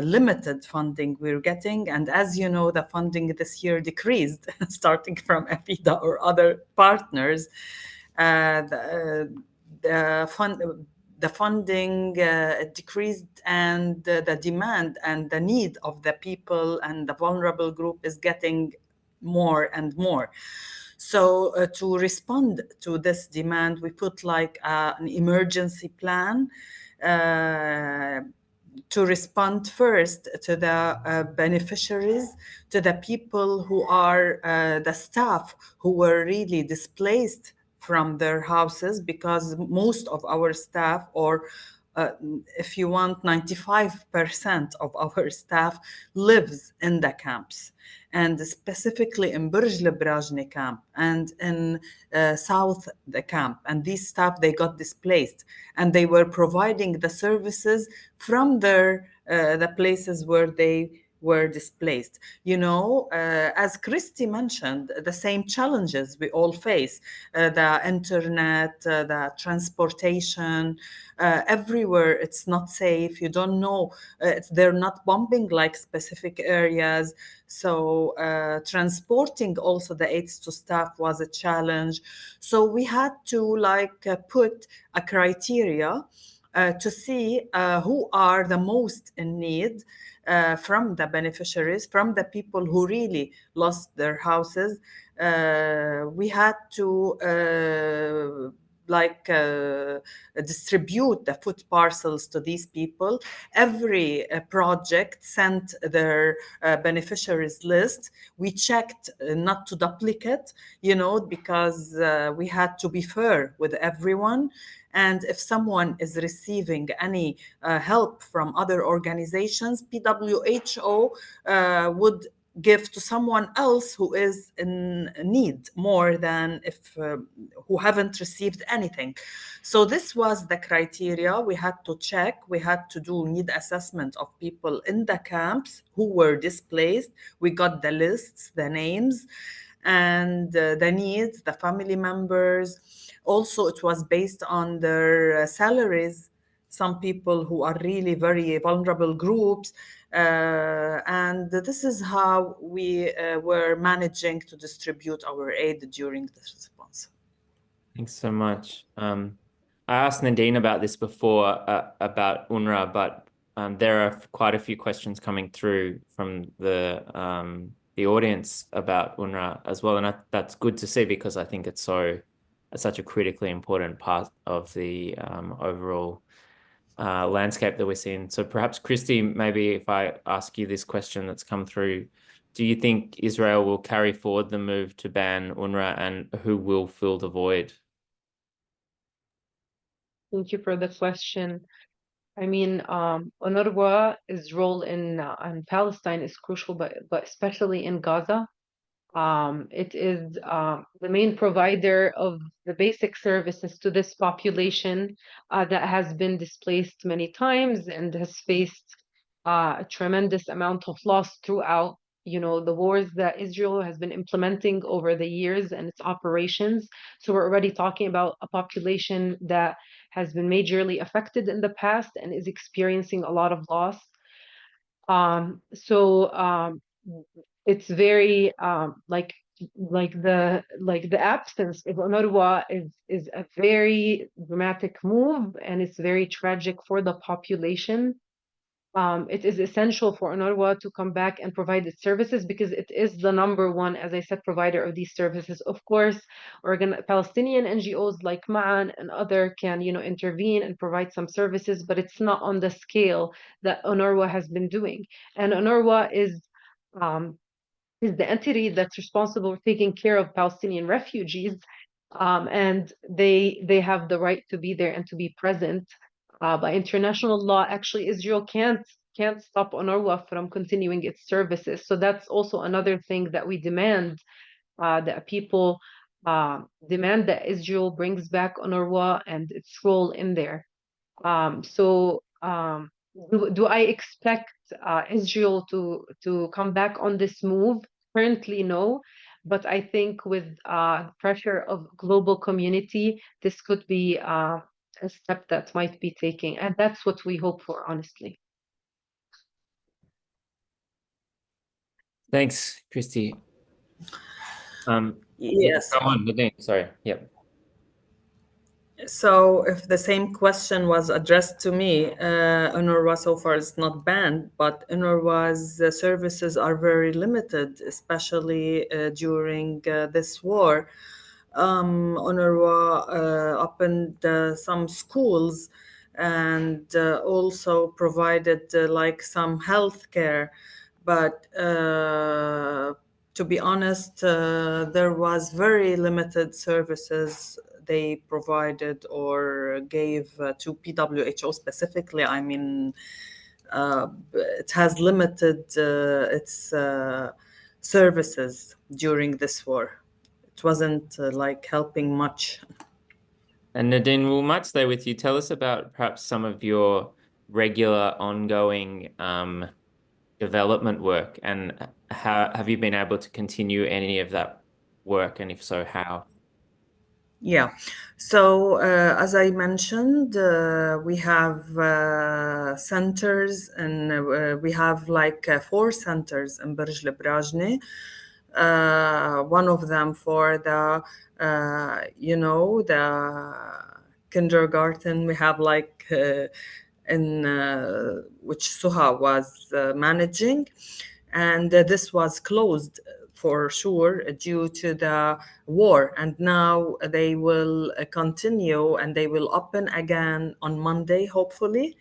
limited funding we're getting. And as you know, the funding this year decreased, starting from AFIDA or other partners. The funding decreased, and the demand and the need of the people and the vulnerable group is getting more and more. So to respond to this demand, we put like an emergency plan to respond first to the beneficiaries, to the people who are the staff who were really displaced from their houses, because most of our staff, or if you want, 95% of our staff lives in the camps, and specifically in Burj Lebrajni camp and in South the camp. And these staff, they got displaced, and they were providing the services from their the places where they were displaced. You know, as Kristy mentioned, the same challenges we all face, the internet, the transportation, everywhere it's not safe. You don't know, they're not bombing like specific areas. So transporting also the aids to staff was a challenge. So we had to put a criteria to see who are the most in need from the beneficiaries, from the people who really lost their houses. We had to distribute the food parcels to these people. Every project sent their beneficiaries list. We checked not to duplicate, you know, because we had to be fair with everyone. And if someone is receiving any help from other organizations, PWHO would give to someone else who is in need more than if who haven't received anything. So this was the criteria we had to check. We had to do need assessment of people in the camps who were displaced. We got the lists, the names, and the needs, the family members. Also, it was based on their salaries. Some people who are really very vulnerable groups. And this is how we were managing to distribute our aid during this response. Thanks so much. I asked Nadine about this before, about UNRWA, but there are quite a few questions coming through from the audience about UNRWA as well, and that's good to see, because I think it's such a critically important part of the overall landscape that we're seeing. So perhaps, Kristy, maybe if I ask you this question that's come through, do you think Israel will carry forward the move to ban UNRWA, and who will fill the void? Thank you for the question. I mean, UNRWA's role in Palestine is crucial, but especially in Gaza. It is the main provider of the basic services to this population that has been displaced many times and has faced a tremendous amount of loss throughout the wars that Israel has been implementing over the years and its operations. So we're already talking about a population that has been majorly affected in the past and is experiencing a lot of loss. So it's very the absence of UNRWA is a very dramatic move, and it's very tragic for the population. It is essential for UNRWA to come back and provide its services because it is the number one, as I said, provider of these services. Of course, Palestinian NGOs like Ma'an and other can, intervene and provide some services, but it's not on the scale that UNRWA has been doing. And UNRWA is the entity that's responsible for taking care of Palestinian refugees, and they have the right to be there and to be present. By international law, actually, Israel can't stop UNRWA from continuing its services. So that's also another thing that we demand, that people demand that Israel brings back UNRWA and its role in there. Do I expect Israel to come back on this move? Currently, no. But I think with pressure of global community, this could be a step that might be taking, and that's what we hope for, honestly. Thanks, Kristy. Yes. Go on, Nadine. Sorry. Yep. So if the same question was addressed to me, UNRWA so far is not banned, but UNRWA's services are very limited, especially during this war. UNRWA opened some schools and also provided like some health care. But to be honest, there was very limited services they provided or gave to PWHO specifically. I mean, it has limited its services during this war. It wasn't like helping much. And Nadine, we might stay with you. Tell us about perhaps some of your regular ongoing development work, and how have you been able to continue any of that work, and if so, how? Yeah. So as I mentioned, we have centers, and we have like 4 centers in Burj Lebrajne. One of them for the, the kindergarten. We have like in which Suha was managing, and this was closed for sure due to the war, and now they will continue and they will open again on Monday, hopefully.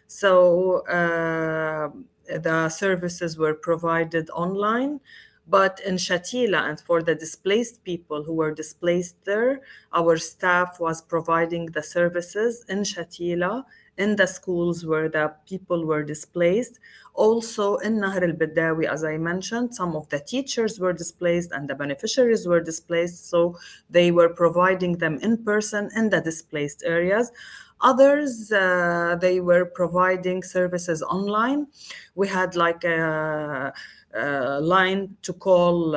So the services were provided online. But in Shatila, and for the displaced people who were displaced there, our staff was providing the services in Shatila, in the schools where the people were displaced. Also in Nahr al-Badawi, as I mentioned, some of the teachers were displaced and the beneficiaries were displaced, so they were providing them in person in the displaced areas. Others, they were providing services online. We had like a line to call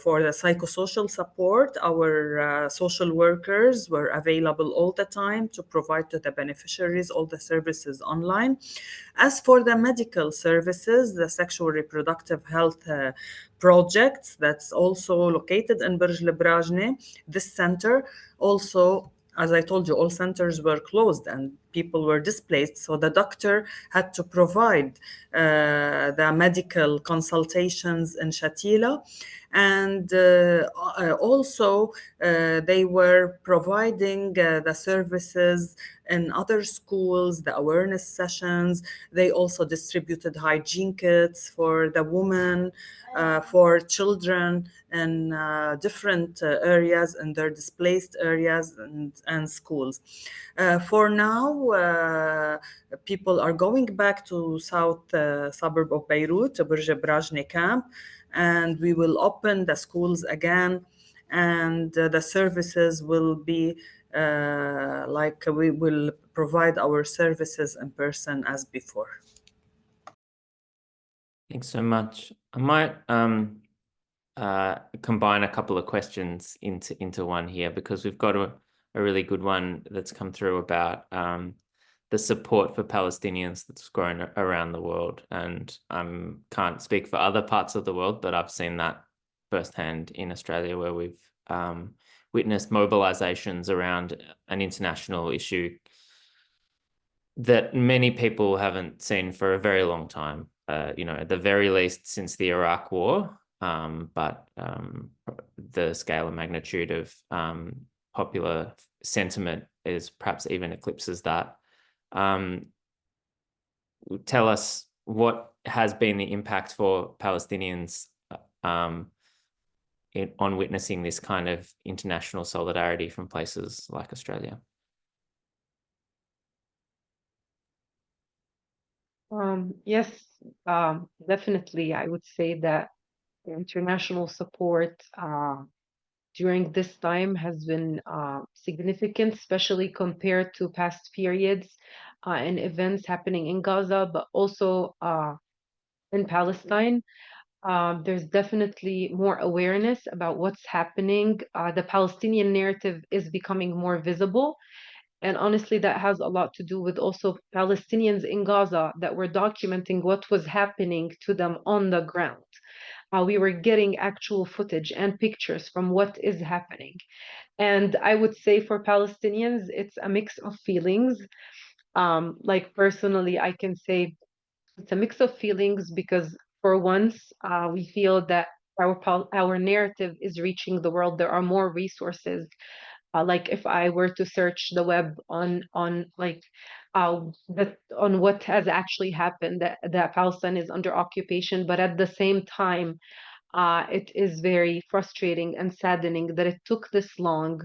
for the psychosocial support. Our social workers were available all the time to provide to the beneficiaries all the services online. As for the medical services, the sexual reproductive health projects, that's also located in Burj Lebrajne. This center also, as I told you, all centers were closed and people were displaced. So the doctor had to provide the medical consultations in Shatila. And also they were providing the services in other schools, the awareness sessions. They also distributed hygiene kits for the women, for children in different areas, in their displaced areas and schools. For now, people are going back to south suburb of Beirut, to Burj Brajne camp, and we will open the schools again, and the services will be like we will provide our services in person as before. Thanks so much. I might combine a couple of questions into one here, because we've got a really good one that's come through about the support for Palestinians that's grown around the world. And I can't speak for other parts of the world, but I've seen that firsthand in Australia, where we've witnessed mobilizations around an international issue that many people haven't seen for a very long time, at the very least since the Iraq War, but the scale and magnitude of popular sentiment is perhaps even eclipses that. Tell us, what has been the impact for Palestinians on witnessing this kind of international solidarity from places like Australia? Yes, definitely. I would say that the international support during this time has been significant, especially compared to past periods and events happening in Gaza, but also in Palestine. There's definitely more awareness about what's happening. The Palestinian narrative is becoming more visible. And honestly, that has a lot to do with also Palestinians in Gaza that were documenting what was happening to them on the ground. We were getting actual footage and pictures from what is happening. And I would say for Palestinians, it's a mix of feelings. Like personally, I can say it's a mix of feelings because for once, we feel that our narrative is reaching the world. There are more resources. Like if I were to search the web on like on what has actually happened, that Palestine is under occupation, but at the same time, it is very frustrating and saddening that it took this long.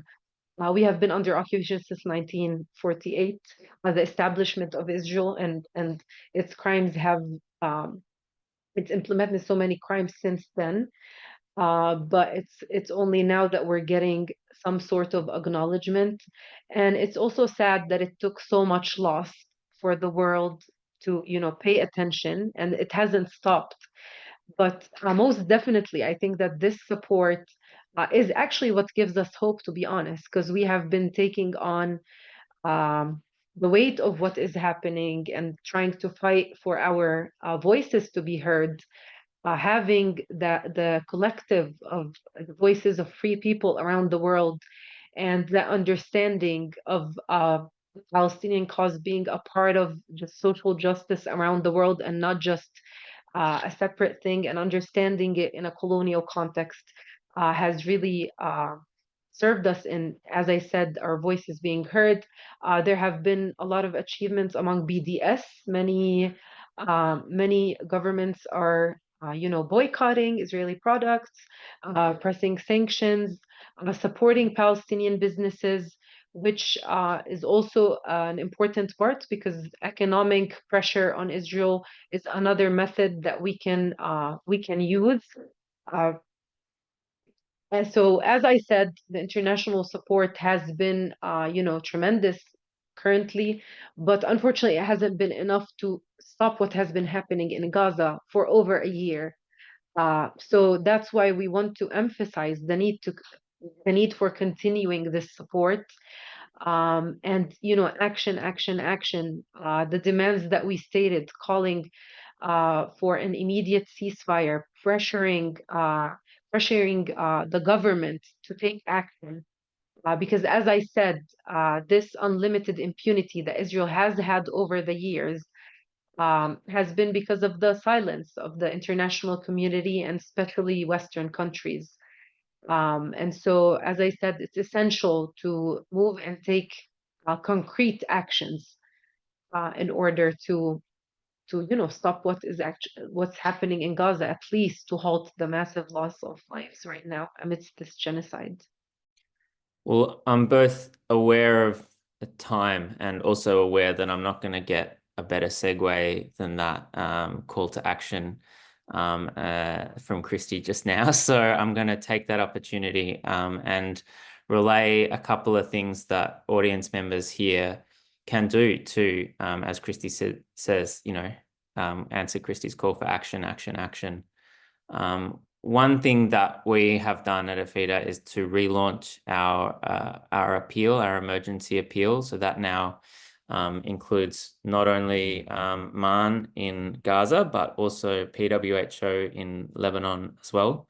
We have been under occupation since 1948. The establishment of Israel and its crimes have it's implemented so many crimes since then. But it's only now that we're getting some sort of acknowledgement. And it's also sad that it took so much loss for the world to, pay attention, and it hasn't stopped. But most definitely, I think that this support is actually what gives us hope, to be honest, because we have been taking on the weight of what is happening and trying to fight for our voices to be heard. Having the collective of voices of free people around the world and the understanding of the Palestinian cause being a part of just social justice around the world and not just a separate thing, and understanding it in a colonial context has really served us in, as I said, our voices being heard. There have been a lot of achievements among BDS. Many governments are boycotting Israeli products, pressing sanctions, supporting Palestinian businesses, which is also an important part, because economic pressure on Israel is another method that we can use. And so, as I said, the international support has been, tremendous currently, but unfortunately, it hasn't been enough to stop what has been happening in Gaza for over a year. So that's why we want to emphasize the need for continuing this support, and action. The demands that we stated, calling for an immediate ceasefire, pressuring the government to take action. Because as I said, this unlimited impunity that Israel has had over the years has been because of the silence of the international community and especially Western countries. And so, as I said, it's essential to move and take concrete actions in order to stop what's happening in Gaza, at least to halt the massive loss of lives right now amidst this genocide. Well, I'm both aware of the time and also aware that I'm not going to get a better segue than that call to action from Kristy just now. So I'm going to take that opportunity and relay a couple of things that audience members here can do to, as Kristy says, answer Kristy's call for action, action, action. One thing that we have done at AFIDA is to relaunch our appeal, our emergency appeal. So that now includes not only MAN in Gaza, but also PWHO in Lebanon as well.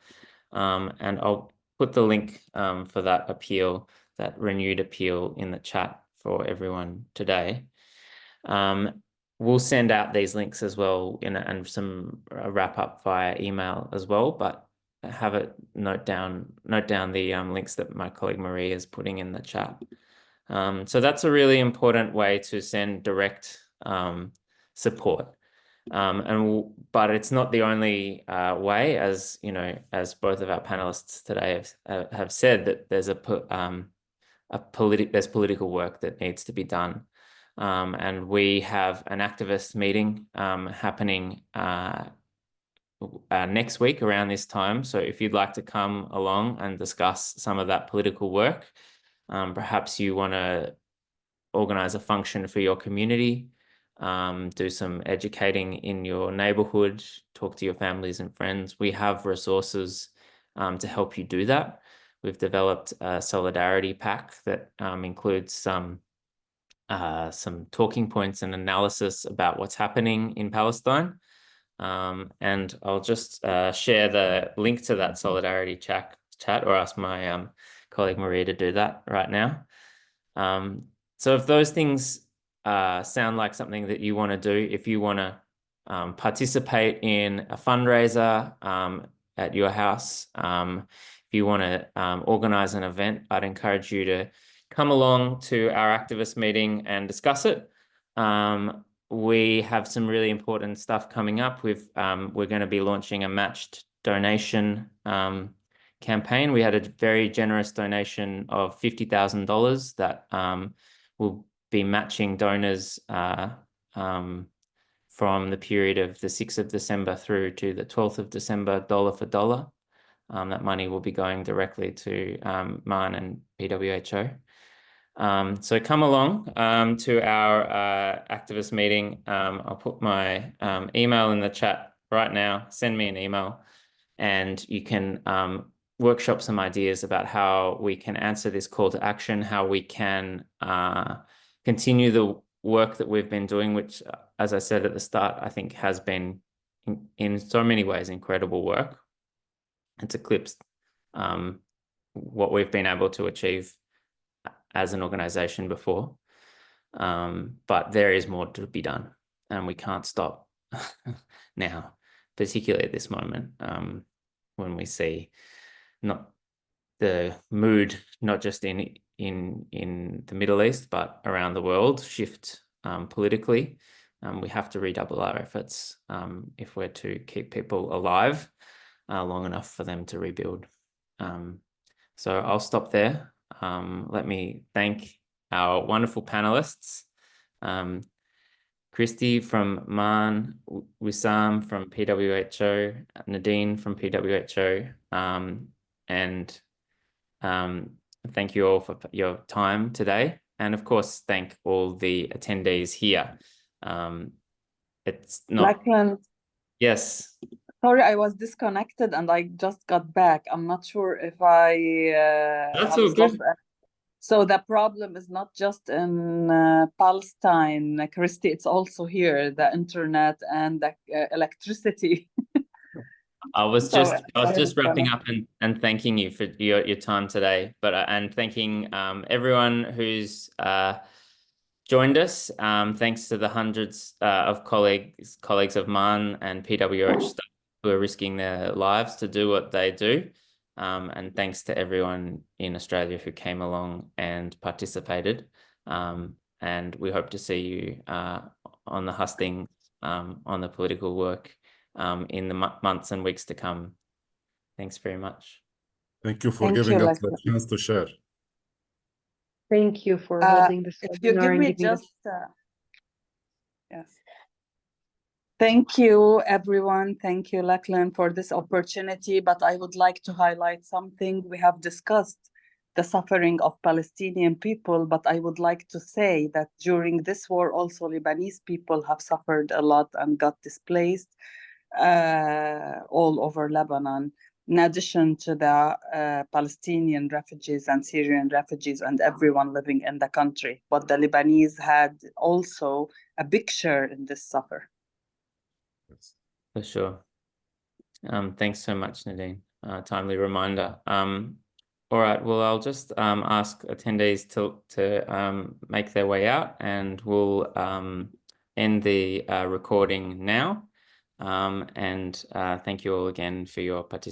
And I'll put the link for that appeal, that renewed appeal, in the chat for everyone today. We'll send out these links as well and some wrap up via email as well, but have it note down the links that my colleague Marie is putting in the chat. So that's a really important way to send direct support. But it's not the only way, as you know, as both of our panelists today have said, that there's there's political work that needs to be done. And we have an activist meeting happening next week around this time. So if you'd like to come along and discuss some of that political work, perhaps you want to organize a function for your community, do some educating in your neighborhood, talk to your families and friends. We have resources to help you do that. We've developed a solidarity pack that includes some talking points and analysis about what's happening in Palestine. And I'll just share the link to that solidarity chat, or ask my colleague Maria to do that right now. So if those things sound like something that you want to do, if you want to participate in a fundraiser at your house, if you want to organize an event, I'd encourage you to come along to our activist meeting and discuss it. We have some really important stuff coming up. We're going to be launching a matched donation campaign. We had a very generous donation of $50,000 that will be matching donors from the period of the 6th of December through to the 12th of December, dollar for dollar. That money will be going directly to MAN and PWHO. So come along to our activist meeting. I'll put my email in the chat right now. Send me an email and you can workshop some ideas about how we can answer this call to action, how we can continue the work that we've been doing, which, as I said at the start, I think has been in so many ways incredible work. It's eclipsed what we've been able to achieve as an organization before. But there is more to be done and we can't stop now, particularly at this moment, when we see not the mood, not just in the Middle East, but around the world shift politically. We have to redouble our efforts if we're to keep people alive long enough for them to rebuild. So I'll stop there. Let me thank our wonderful panelists, Kristy from MAN, Wissam from PWHO, Nadine from PWHO, and thank you all for your time today. And of course, thank all the attendees here. It's not... Lachlan, yes. sorry, I was disconnected and I just got back. I'm not sure if I... That's all good. So the problem is not just in Palestine, Kristy, it's also here, the internet and the electricity. I was just wrapping up and thanking you for your time today, but and thanking everyone who's joined us. Thanks to the hundreds of colleagues of MAN and PWH staff who are risking their lives to do what they do. And thanks to everyone in Australia who came along and participated. And we hope to see you on the hustings, on the political work in the months and weeks to come. Thanks very much. Thank you for giving us the chance to share. Thank you for holding this if you webinar give me and giving just yes. Thank you, everyone. Thank you, Lachlan, for this opportunity. But I would like to highlight something we have discussed the suffering of Palestinian people, but I would like to say that during this war also Lebanese people have suffered a lot and got displaced all over Lebanon, in addition to the Palestinian refugees and Syrian refugees and everyone living in the country. But the Lebanese had also a big share in this suffer. For sure. Thanks so much, Nadine. Timely reminder. All right, well, I'll just ask attendees to make their way out, and we'll end the recording now. And thank you all again for your participation.